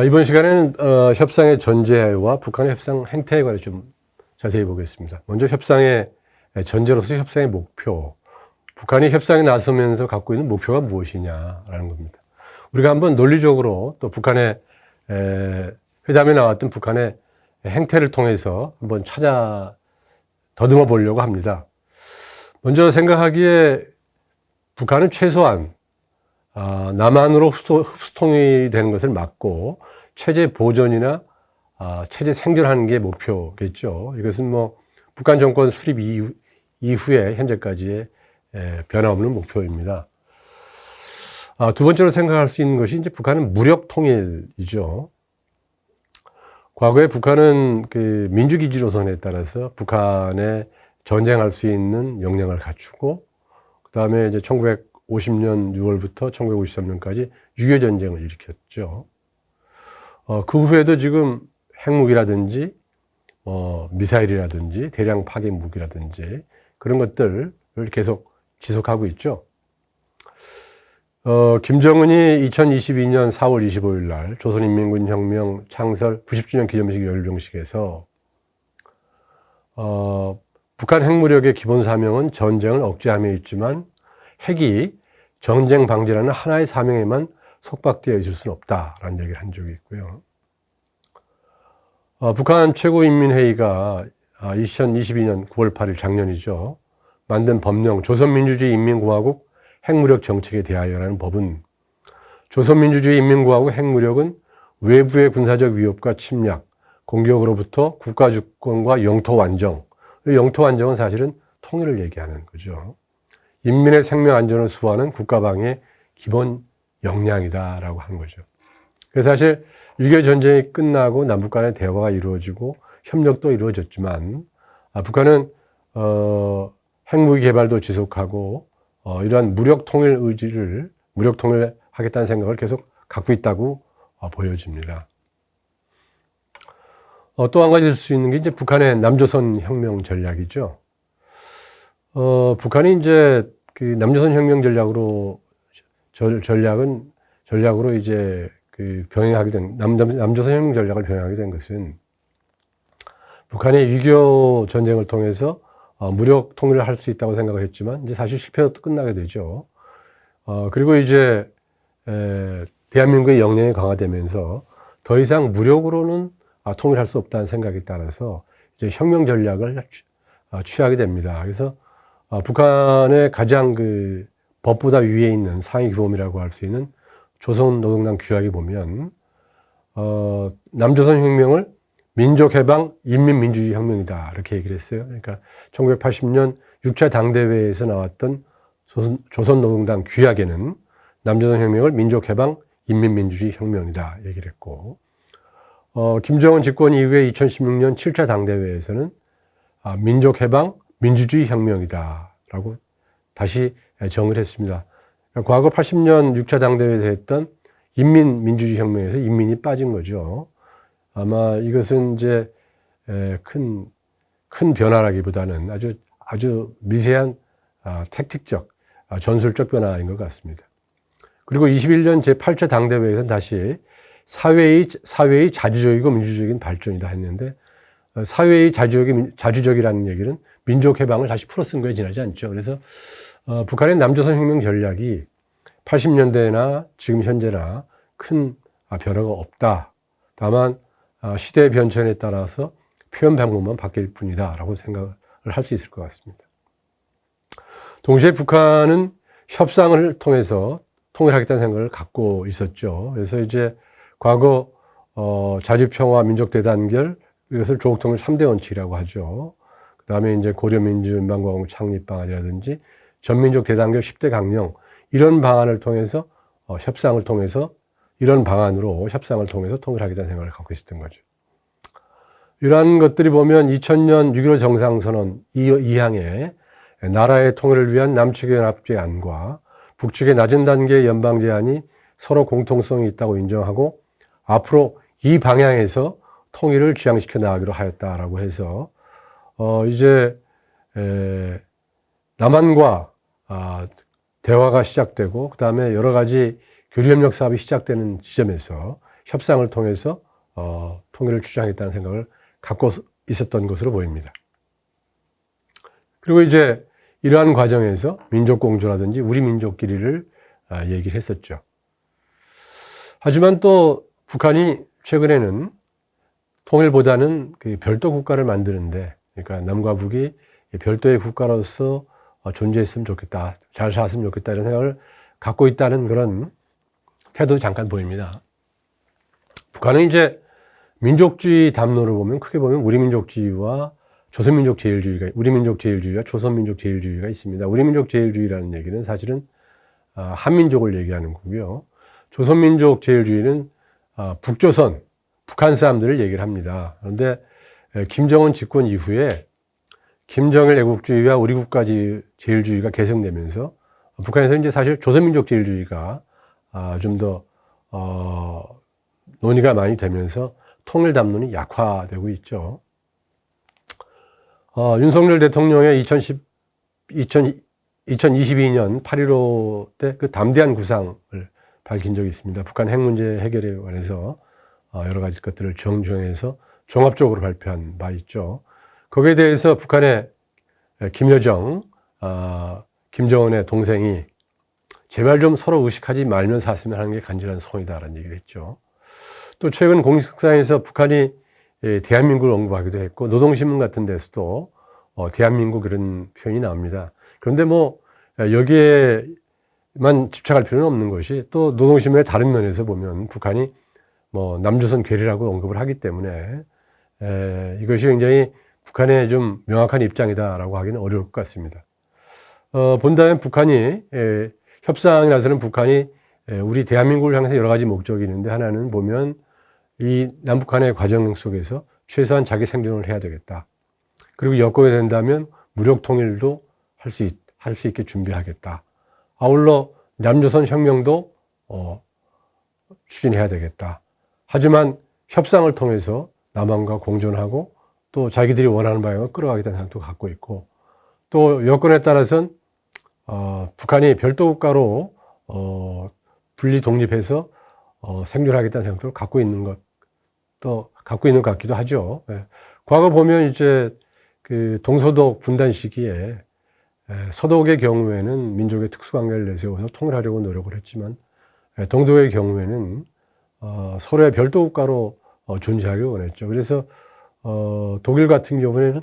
이번 시간에는 협상의 전제와 북한의 협상 행태에 관해 좀 자세히 보겠습니다. 먼저 협상의 전제로서 협상의 목표, 북한이 협상에 나서면서 갖고 있는 목표가 무엇이냐라는 겁니다. 우리가 한번 논리적으로 또 북한의 회담에 나왔던 북한의 행태를 통해서 한번 더듬어 보려고 합니다. 먼저 생각하기에 북한은 최소한 남한으로 흡수통이 되는 것을 막고 체제 보존이나 체제 생존하는 게 목표겠죠. 이것은 뭐 북한 정권 수립 이후에 현재까지의 변함없는 목표입니다. 두 번째로 생각할 수 있는 것이 이제 북한은 무력 통일이죠. 과거에 북한은 그 민주기지로선에 따라서 북한에 전쟁할 수 있는 역량을 갖추고, 그 다음에 이제 1950년 6월부터 1953년까지 6.25 전쟁을 일으켰죠. 그 후에도 지금 핵무기라든지, 미사일이라든지, 대량 파괴 무기라든지, 그런 것들을 계속 지속하고 있죠. 김정은이 2022년 4월 25일 날 조선인민군혁명 창설 90주년 기념식 열병식에서, 북한 핵무력의 기본 사명은 전쟁을 억제함에 있지만 핵이 전쟁 방지라는 하나의 사명에만 속박되어 있을 수는 없다라는 얘기를 한 적이 있고요. 북한 최고인민회의가 2022년 9월 8일 작년이죠. 만든 법령 조선민주주의 인민공화국 핵무력 정책에 대하여라는 법은, 조선민주주의 인민공화국 핵무력은 외부의 군사적 위협과 침략, 공격으로부터 국가 주권과 영토 완정, 영토 완정은 사실은 통일을 얘기하는 거죠. 인민의 생명 안전을 수호하는 국가방위의 기본 역량이다라고 하는 거죠. 그래서 사실 6.25 전쟁이 끝나고 남북 간의 대화가 이루어지고 협력도 이루어졌지만, 북한은 핵무기 개발도 지속하고 이러한 무력 통일 의지를, 무력 통일하겠다는 생각을 계속 갖고 있다고 보여집니다. 또 한 가지 될 수 있는 게 이제 북한의 남조선 혁명 전략이죠. 북한이 이제 그 남조선 혁명 전략으로 이제 그 병행하게 된, 남조선 혁명 전략을 병행하게 된 것은, 북한이 6.25 전쟁을 통해서 무력 통일을 할 수 있다고 생각을 했지만, 이제 사실 실패로 또 끝나게 되죠. 그리고 이제, 대한민국의 역량이 강화되면서 더 이상 무력으로는 통일할 수 없다는 생각에 따라서 이제 혁명 전략을 취하게 됩니다. 그래서 북한의 가장 그 법보다 위에 있는 상위 규범이라고 할 수 있는 조선노동당 규약에 보면, 남조선 혁명을 민족해방 인민민주주의 혁명이다 이렇게 얘기를 했어요. 그러니까 1980년 6차 당대회에서 나왔던 조선노동당 규약에는 남조선 혁명을 민족해방 인민민주주의 혁명이다 얘기를 했고, 김정은 집권 이후에 2016년 7차 당대회에서는 민족해방 민주주의 혁명이다 라고 다시 정을 했습니다. 과거 80년 6차 당대회에서 했던 인민민주주의 혁명에서 인민이 빠진 거죠. 아마 이것은 이제 큰 변화라기보다는 아주 미세한 택틱적, 전술적 변화인 것 같습니다. 그리고 21년 제8차 당대회에서는 다시 사회의 자주적이고 민주적인 발전이다 했는데, 사회의 자주적이라는 얘기는 민족해방을 다시 풀어 쓴 거에 지나지 않죠. 그래서 북한의 남조선 혁명 전략이 80년대나 지금 현재나 큰 변화가 없다. 다만 시대의 변천에 따라서 표현 방법만 바뀔 뿐이다 라고 생각을 할 수 있을 것 같습니다. 동시에 북한은 협상을 통해서 통일하겠다는 생각을 갖고 있었죠. 그래서 이제 과거 자주평화 민족대단결, 이것을 조국통일 3대 원칙이라고 하죠. 그 다음에 이제 고려민주연방공화국 창립 방안이라든지 전민족 대단결 10대 강령, 이런 방안을 통해서 협상을 통해서, 이런 방안으로 협상을 통해서 통일하겠다는 생각을 갖고 있었던 거죠. 이러한 것들이 보면 2000년 6.15 정상선언 2항에 나라의 통일을 위한 남측의 연합제안과 북측의 낮은 단계의 연방 제안이 서로 공통성이 있다고 인정하고 앞으로 이 방향에서 통일을 지향시켜 나가기로 하였다라고 해서 이제 남한과 대화가 시작되고, 그 다음에 여러 가지 교류협력 사업이 시작되는 지점에서 협상을 통해서 통일을 주장했다는 생각을 갖고 있었던 것으로 보입니다. 그리고 이제 이러한 과정에서 민족공조라든지 우리 민족끼리를 얘기를 했었죠. 하지만 또 북한이 최근에는 통일보다는 그 별도 국가를 만드는데, 그러니까 남과 북이 별도의 국가로서 존재했으면 좋겠다, 잘 살았으면 좋겠다 이런 생각을 갖고 있다는 그런 태도도 잠깐 보입니다. 북한은 이제 민족주의 담론을 보면 크게 보면 우리민족주의와 조선민족제일주의가, 우리민족제일주의와 조선민족제일주의가 있습니다. 우리민족제일주의라는 얘기는 사실은 한민족을 얘기하는 거고요. 조선민족제일주의는 북조선, 북한 사람들을 얘기를 합니다. 그런데 김정은 집권 이후에 김정일 애국주의와 우리국가제일주의가 계승되면서 북한에서 이제 사실 조선민족제일주의가 좀 더 논의가 많이 되면서 통일 담론이 약화되고 있죠. 윤석열 대통령의 2022년 8.15 때 그 담대한 구상을 밝힌 적이 있습니다. 북한 핵 문제 해결에 관해서 여러 가지 것들을 정정해서 종합적으로 발표한 바 있죠. 거기에 대해서 북한의 김여정, 김정은의 동생이 제발 좀 서로 의식하지 말면 샀으면 하는 게 간절한 소원이다라는 얘기를 했죠. 또 최근 공식석상에서 북한이 대한민국을 언급하기도 했고, 노동신문 같은 데서도 대한민국 그런 표현이 나옵니다. 그런데 뭐 여기에만 집착할 필요는 없는 것이, 또 노동신문의 다른 면에서 보면 북한이 뭐 남조선 괴뢰라고 언급을 하기 때문에 이것이 굉장히 북한의 좀 명확한 입장이다라고 하기는 어려울 것 같습니다. 본다면 북한이 협상에 나서는 북한이 우리 대한민국을 향해서 여러 가지 목적이 있는데, 하나는 보면 이 남북한의 과정 속에서 최소한 자기 생존을 해야 되겠다. 그리고 여건이 된다면 무력 통일도 할 수 있게 준비하겠다. 아울러 남조선 혁명도 추진해야 되겠다. 하지만 협상을 통해서 남한과 공존하고 또 자기들이 원하는 방향을 끌어가겠다는 생각도 갖고 있고, 또 여건에 따라서는 북한이 별도 국가로 분리 독립해서 생존하겠다는 생각도 갖고 있는 것도 갖고 있는 것 같기도 하죠. 과거 보면 이제 그 동서독 분단 시기에 서독의 경우에는 민족의 특수관계를 내세워서 통일하려고 노력을 했지만, 동독의 경우에는 서로의 별도 국가로 존재하기 원했죠. 그래서 독일 같은 경우에는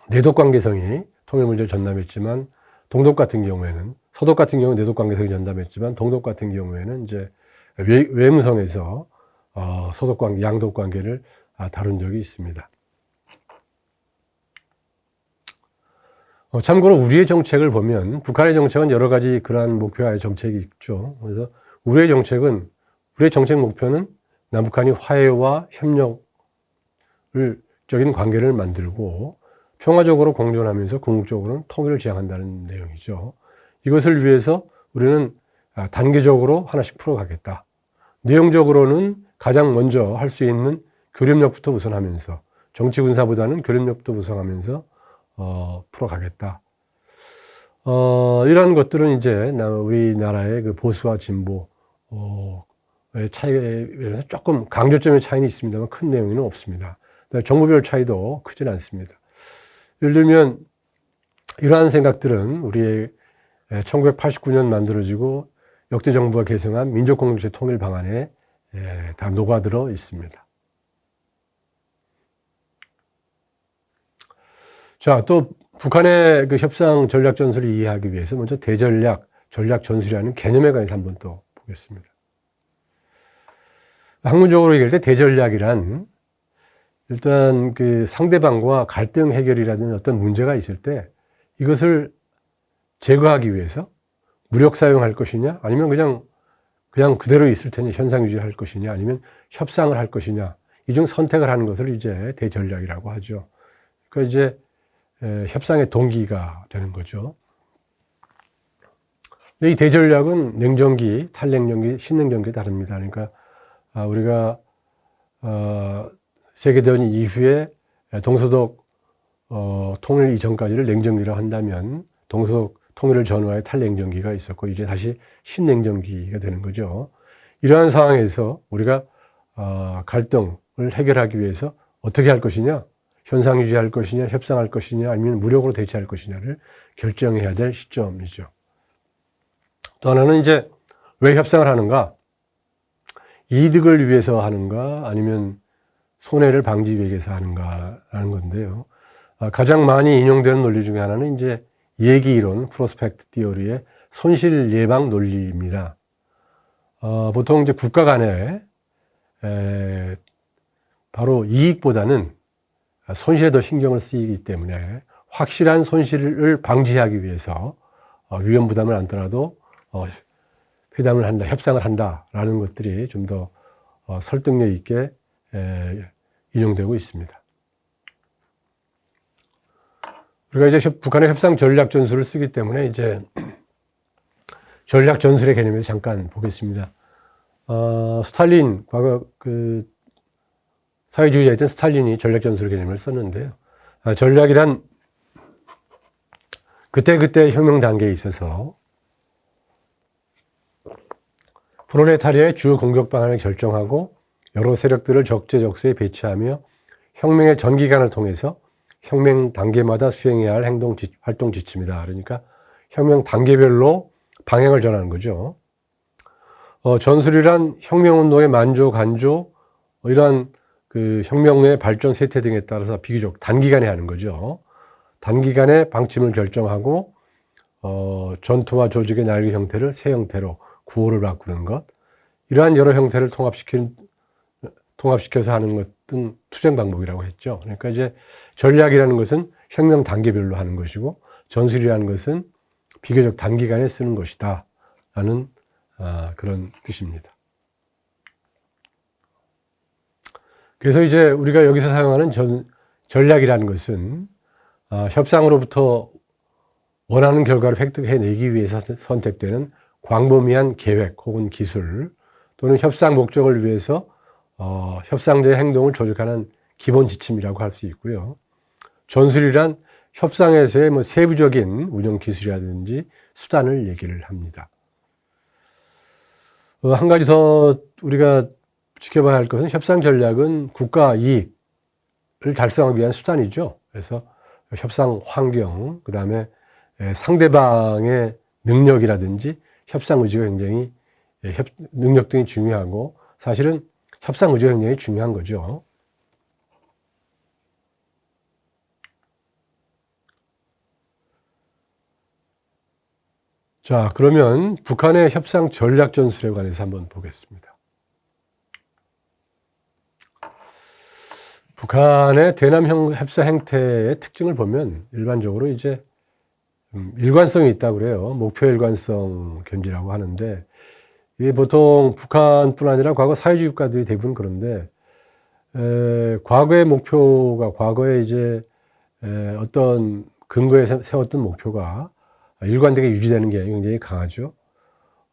내독 관계성이 통일 문제를 전담했지만, 동독 같은 경우에는, 서독 같은 경우는 내독 관계성이 전담했지만, 동독 같은 경우에는 이제 외무성에서 서독 관계, 양독 관계를 다룬 적이 있습니다. 참고로 우리의 정책을 보면 북한의 정책은 여러 가지 그러한 목표와의 정책이 있죠. 그래서 우리의 정책 목표는 남북한이 화해와 협력을 적인 관계를 만들고 평화적으로 공존하면서 궁극적으로는 통일을 지향한다는 내용이죠. 이것을 위해서 우리는 단계적으로 하나씩 풀어가겠다. 내용적으로는 가장 먼저 할 수 있는 교류협력부터 우선하면서, 정치 군사보다는 교류협력부터 우선하면서 풀어가겠다. 이런 것들은 이제 우리나라의 그 보수와 진보 차이에 조금 강조점의 차이는 있습니다만 큰 내용은 없습니다. 정부별 차이도 크진 않습니다. 예를 들면 이러한 생각들은 우리의 1989년 만들어지고 역대 정부가 개정한 민족공동체 통일 방안에 다 녹아들어 있습니다. 자, 또 북한의 그 협상 전략 전술을 이해하기 위해서 먼저 대전략, 전략 전술이라는 개념에 관해서 한번 또 보겠습니다. 학문적으로 얘기할 때 대전략이란, 일단 그 상대방과 갈등 해결이라는 어떤 문제가 있을 때 이것을 제거하기 위해서 무력 사용할 것이냐, 아니면 그냥 그대로 있을 테니 현상 유지할 것이냐, 아니면 협상을 할 것이냐, 이 중 선택을 하는 것을 이제 대전략이라고 하죠. 그러니까 이제 협상의 동기가 되는 거죠. 이 대전략은 냉전기, 탈냉전기, 신냉전기 다릅니다. 그러니까 우리가 세계대전 이후에 동서독 통일 이전까지를 냉전기라고 한다면, 동서독 통일을 전후하에 탈냉전기가 있었고 이제 다시 신냉전기가 되는 거죠. 이러한 상황에서 우리가 갈등을 해결하기 위해서 어떻게 할 것이냐, 현상 유지할 것이냐, 협상할 것이냐, 아니면 무력으로 대처할 것이냐를 결정해야 될 시점이죠. 또 하나는 이제 왜 협상을 하는가? 이득을 위해서 하는가, 아니면 손해를 방지하기 위해서 하는가라는 건데요. 가장 많이 인용되는 논리 중에 하나는 이제 예기 이론, 프로스펙트 티어리의 손실 예방 논리입니다. 보통 이제 국가 간에 바로 이익보다는 손실에 더 신경을 쓰이기 때문에 확실한 손실을 방지하기 위해서 위험 부담을 안더라도 회담을 한다, 협상을 한다라는 것들이 좀 더 설득력 있게 인용되고 있습니다. 우리가 이제 북한의 협상 전략 전술을 쓰기 때문에 이제 전략 전술의 개념에서 잠깐 보겠습니다. 스탈린, 과거 그 사회주의자였던 스탈린이 전략 전술 개념을 썼는데요. 전략이란 그때 혁명 단계에 있어서 프롤레타리아의 주요 공격 방안을 결정하고 여러 세력들을 적재적소에 배치하며 혁명의 전 기간을 통해서 혁명 단계마다 수행해야 할 활동 지침이다. 그러니까 혁명 단계별로 방향을 전하는 거죠. 전술이란 혁명운동의 만조, 간조, 이러한 그 혁명의 발전 세태 등에 따라서 비교적 단기간에 하는 거죠. 단기간에 방침을 결정하고 전투와 조직의 날개 형태를 새 형태로 구호를 바꾸는 것, 이러한 여러 형태를 통합시켜서 하는 것은 투쟁 방법이라고 했죠. 그러니까 이제 전략이라는 것은 혁명 단계별로 하는 것이고 전술이라는 것은 비교적 단기간에 쓰는 것이다 라는 그런 뜻입니다. 그래서 이제 우리가 여기서 사용하는 전략이라는 것은 협상으로부터 원하는 결과를 획득해내기 위해서 선택되는 광범위한 계획 혹은 기술, 또는 협상 목적을 위해서 협상자의 행동을 조직하는 기본 지침이라고 할 수 있고요. 전술이란 협상에서의 뭐 세부적인 운영 기술이라든지 수단을 얘기를 합니다. 한 가지 더 우리가 지켜봐야 할 것은 협상 전략은 국가 이익을 달성하기 위한 수단이죠. 그래서 협상 환경, 그 다음에 상대방의 능력이라든지 협상 의지가 굉장히 능력 등이 중요하고, 사실은 협상 의지가 굉장히 중요한 거죠. 자, 그러면 북한의 협상 전략 전술에 관해서 한번 보겠습니다. 북한의 대남 협상 행태의 특징을 보면 일반적으로 이제 일관성이 있다고 그래요. 목표 일관성 견지라고 하는데, 이게 보통 북한뿐 아니라 과거 사회주의 국가들이 대부분 그런데, 과거의 목표가, 과거에 이제 어떤 근거에 세웠던 목표가 일관되게 유지되는 게 굉장히 강하죠.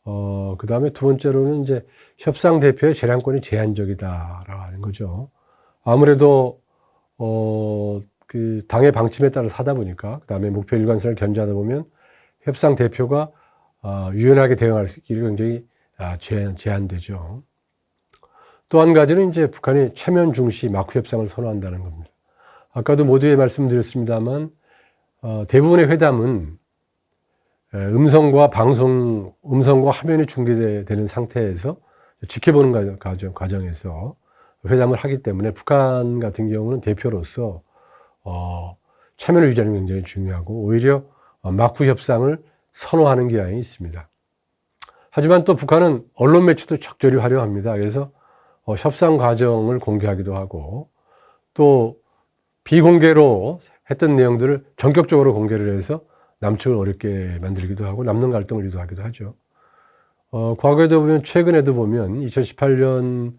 그 다음에 두 번째로는 이제 협상 대표의 재량권이 제한적이다라고 하는 거죠. 아무래도 그 당의 방침에 따라서 하다 보니까, 그 다음에 목표 일관성을 견지하다 보면 협상 대표가 유연하게 대응할 수 있기를 굉장히 제한되죠. 또 한 가지는 이제 북한이 체면 중시 마크 협상을 선호한다는 겁니다. 아까도 모두에 말씀드렸습니다만 대부분의 회담은 음성과 화면이 중계되는 상태에서 지켜보는 과정에서 회담을 하기 때문에 북한 같은 경우는 대표로서 체면을 유지하는 게 굉장히 중요하고, 오히려 마크 협상을 선호하는 경향이 있습니다. 하지만 또 북한은 언론 매체도 적절히 활용합니다. 그래서 협상 과정을 공개하기도 하고, 또 비공개로 했던 내용들을 전격적으로 공개를 해서 남측을 어렵게 만들기도 하고 남는 갈등을 유도하기도 하죠. 과거에도 보면, 최근에도 보면 2018년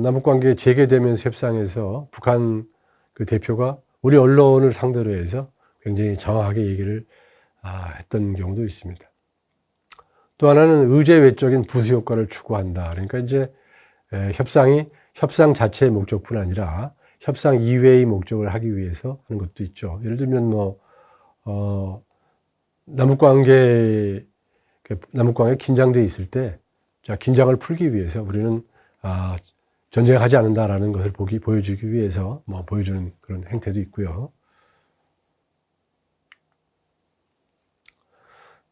남북관계 재개되면서 협상에서 북한 그 대표가 우리 언론을 상대로 해서 굉장히 장황하게 얘기를 했던 경우도 있습니다. 또 하나는 의제 외적인 부수 효과를 추구한다. 그러니까 이제 협상이 협상 자체의 목적뿐 아니라 협상 이외의 목적을 하기 위해서 하는 것도 있죠. 예를 들면 남북관계 긴장돼 있을 때 자, 긴장을 풀기 위해서 우리는 전쟁하지 않는다라는 것을 보여주기 위해서 보여주는 그런 행태도 있고요.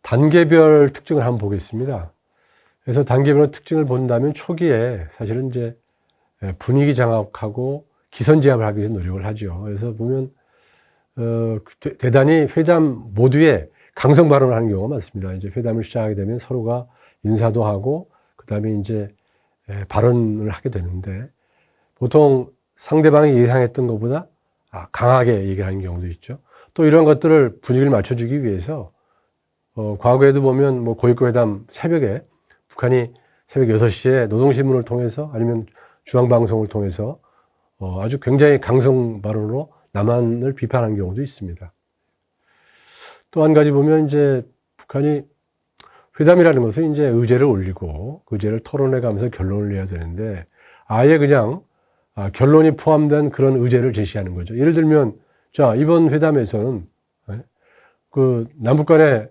단계별 특징을 한번 보겠습니다. 그래서 단계별 특징을 본다면 초기에 사실은 이제 분위기 장악하고 기선 제압을 하기 위해서 노력을 하죠. 그래서 보면 대단히 회담 모두에 강성 발언을 하는 경우가 많습니다. 이제 회담을 시작하게 되면 서로가 인사도 하고 그다음에 이제 발언을 하게 되는데 보통 상대방이 예상했던 것보다 강하게 얘기를 하는 경우도 있죠. 또 이런 것들을 분위기를 맞춰주기 위해서 과거에도 보면 고위급 회담 새벽에 북한이 새벽 6시에 노동신문을 통해서 아니면 중앙방송을 통해서 아주 굉장히 강성 발언으로 남한을 비판한 경우도 있습니다. 또 한 가지 보면 이제 북한이 회담이라는 것은 이제 의제를 올리고 그 의제를 토론해 가면서 결론을 내야 되는데 아예 그냥 결론이 포함된 그런 의제를 제시하는 거죠. 예를 들면 자, 이번 회담에서는 그 남북 간의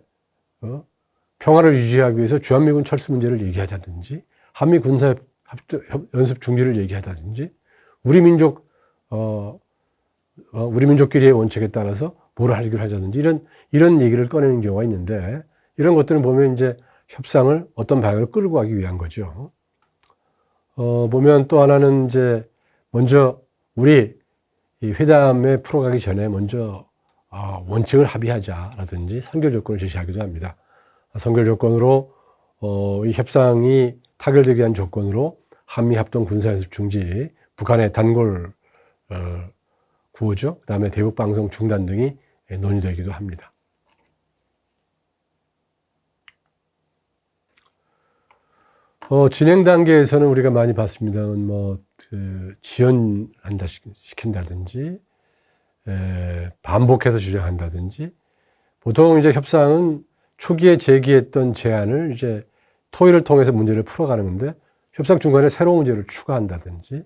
평화를 유지하기 위해서 주한미군 철수 문제를 얘기하자든지 한미 군사 연습 중지를 얘기하다든지 우리 민족끼리의 원칙에 따라서 뭐를 하자든지 이런 얘기를 꺼내는 경우가 있는데 이런 것들은 보면 이제 협상을 어떤 방향으로 끌고 가기 위한 거죠. 보면 또 하나는 이제 먼저 우리 이 회담에 풀어가기 전에 먼저 원칙을 합의하자라든지 선결 조건을 제시하기도 합니다. 선결 조건으로 이 협상이 타결되기 위한 조건으로 한미 합동 군사연습 중지, 북한의 단골 구호죠. 그다음에 대북 방송 중단 등이 논의되기도 합니다. 진행 단계에서는 우리가 많이 봤습니다만 시킨다든지 반복해서 주장한다든지 보통 이제 협상은 초기에 제기했던 제안을 이제 토의를 통해서 문제를 풀어가는 건데 협상 중간에 새로운 문제를 추가한다든지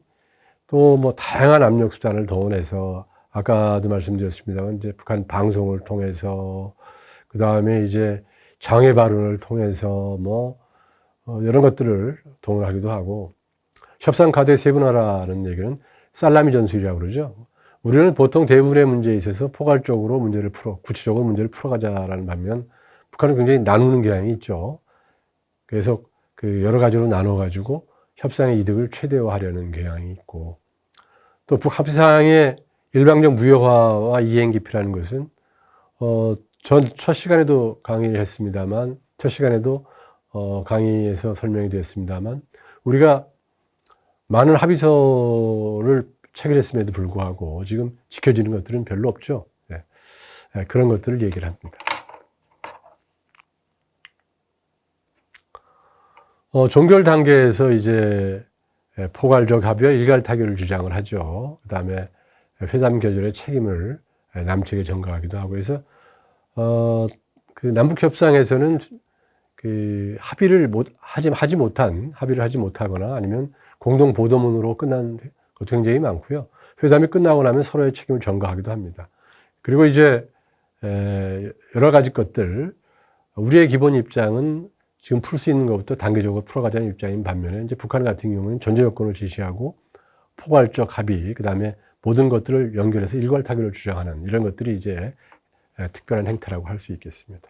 또 다양한 압력 수단을 동원해서 아까도 말씀드렸습니다만 이제 북한 방송을 통해서 그 다음에 이제 장애 발언을 통해서 이런 것들을 동원하기도 하고 협상 과제 세분화라는 얘기는 살라미 전술이라고 그러죠. 우리는 보통 대부분의 문제에 있어서 포괄적으로 구체적으로 문제를 풀어가자라는 반면 북한은 굉장히 나누는 경향이 있죠. 그래서 그 여러 가지로 나눠가지고 협상의 이득을 최대화하려는 경향이 있고 또 북합상의 일방적 무효화와 이행 깊이라는 것은 전 첫 시간에도 강의를 했습니다만 첫 시간에도 강의에서 설명이 되었습니다만 우리가 많은 합의서를 체결했음에도 불구하고 지금 지켜지는 것들은 별로 없죠. 그런 것들을 얘기를 합니다. 종결 단계에서 이제 포괄적 합의와 일괄 타결을 주장을 하죠. 그 다음에 회담 결렬의 책임을 남측에 전가하기도 하고 해서 그 남북 협상에서는 그 합의를 하지 못하거나 아니면 공동 보도문으로 끝난 것도 굉장히 많고요. 회담이 끝나고 나면 서로의 책임을 전가하기도 합니다. 그리고 이제 여러 가지 것들 우리의 기본 입장은 지금 풀 수 있는 것부터 단계적으로 풀어가자는 입장인 반면에 이제 북한 같은 경우는 전제 조건을 제시하고 포괄적 합의, 그 다음에 모든 것들을 연결해서 일괄 타결을 주장하는 이런 것들이 이제 특별한 행태라고 할 수 있겠습니다.